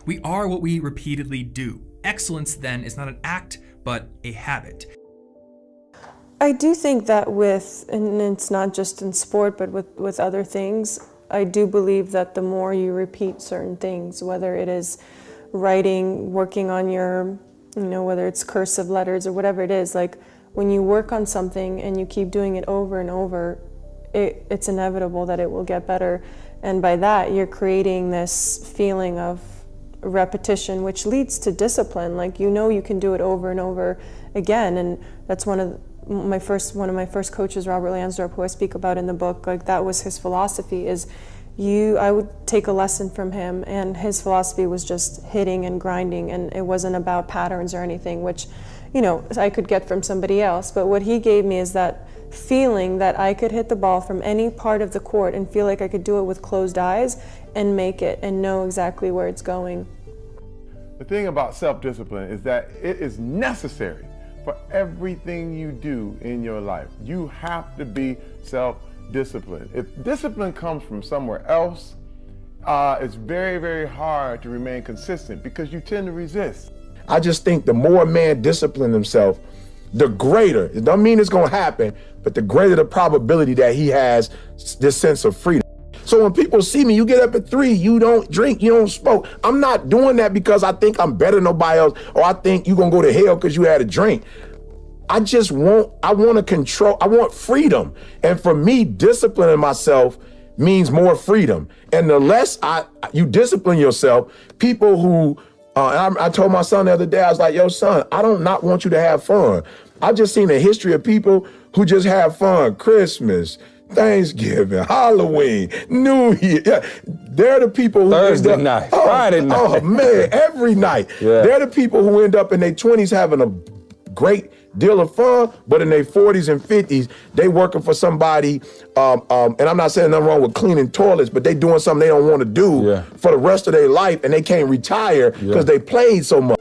We are what we repeatedly do. Excellence, then, is not an act, but a habit. I do think that and it's not just in sport, but with other things, I do believe that the more you repeat certain things, whether it is writing, working on your, whether it's cursive letters or whatever it is, like when you work on something and you keep doing it over and over, it's inevitable that it will get better. And by that, you're creating this feeling of repetition, which leads to discipline. Like, you can do it over and over again. And that's one of my first coaches, Robert Lansdorp, who I speak about in the book. Like, that was his philosophy, is I would take a lesson from him, and his philosophy was just hitting and grinding, and it wasn't about patterns or anything, which, I could get from somebody else. But what he gave me is that feeling that I could hit the ball from any part of the court and feel like I could do it with closed eyes and make it and know exactly where it's going. The thing about self-discipline is that it is necessary for everything you do in your life. You have to be self-disciplined. If discipline comes from somewhere else, it's very, very hard to remain consistent because you tend to resist. I just think the more a man disciplines himself, the greater, it don't mean it's gonna happen, but the greater the probability that he has this sense of freedom. So when people see me, you get up at 3, you don't drink, you don't smoke. I'm not doing that because I think I'm better than nobody else, or I think you're gonna go to hell because you had a drink. I want to control, I want freedom. And for me, disciplining myself means more freedom. And the less you discipline yourself, people who, I told my son the other day, I was like, yo, son, I don't not want you to have fun. I've just seen a history of people who just have fun. Christmas, Thanksgiving, Halloween, New Year. Yeah, they're the people who Thursday night, Friday night. Oh man, every night. Yeah. They're the people who end up in their 20s having a great deal of fun, but in their 40s and 50s, they working for somebody, and I'm not saying nothing wrong with cleaning toilets, but they doing something they don't want to do for the rest of their life, and they can't retire because they played so much.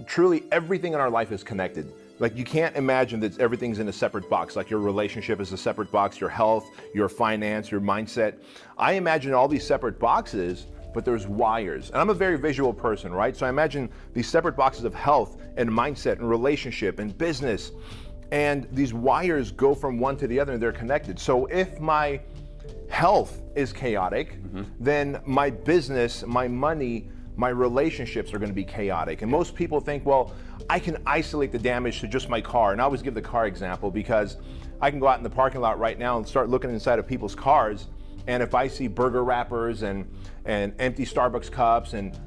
Truly, everything in our life is connected. Like, you can't imagine that everything's in a separate box, like your relationship is a separate box, your health, your finance, your mindset. I imagine all these separate boxes, but there's wires. And I'm a very visual person, right? So I imagine these separate boxes of health and mindset and relationship and business. And these wires go from one to the other and they're connected. So if my health is chaotic, then my business, my money, my relationships are going to be chaotic. And most people think, well, I can isolate the damage to just my car. And I always give the car example because I can go out in the parking lot right now and start looking inside of people's cars. And if I see burger wrappers and empty Starbucks cups and,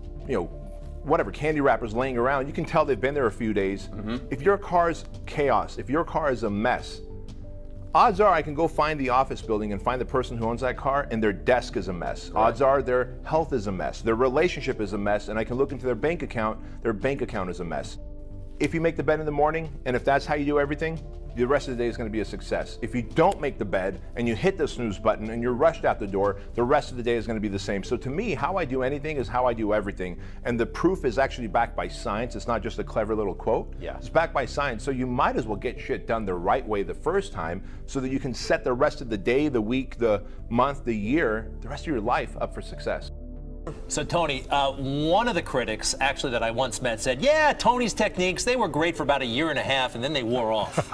whatever, candy wrappers laying around, you can tell they've been there a few days. If your car's chaos, if your car is a mess, odds are I can go find the office building and find the person who owns that car and their desk is a mess. Right. Odds are their health is a mess, their relationship is a mess, and I can look into their bank account is a mess. If you make the bed in the morning, and if that's how you do everything, the rest of the day is going to be a success. If you don't make the bed and you hit the snooze button and you're rushed out the door, the rest of the day is going to be the same. So to me, how I do anything is how I do everything. And the proof is actually backed by science. It's not just a clever little quote. Yeah. It's backed by science. So you might as well get shit done the right way the first time so that you can set the rest of the day, the week, the month, the year, the rest of your life up for success. So Tony, one of the critics actually that I once met said, yeah, Tony's techniques, they were great for about a year and a half and then they wore off.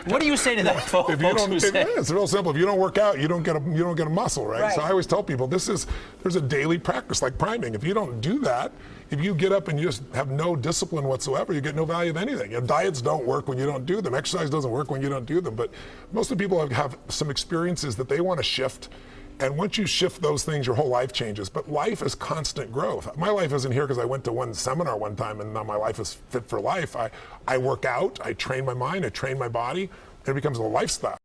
What do you say to that, folks? It's real simple. If you don't work out, you don't get a muscle, right? So I always tell people there's a daily practice like priming. If you don't do that, if you get up and you just have no discipline whatsoever, you get no value of anything. Diets don't work when you don't do them. Exercise doesn't work when you don't do them. But most of the people have some experiences that they want to shift. And once you shift those things, your whole life changes. But life is constant growth. My life isn't here because I went to one seminar one time and now my life is fit for life. I work out, I train my mind, I train my body, and it becomes a lifestyle.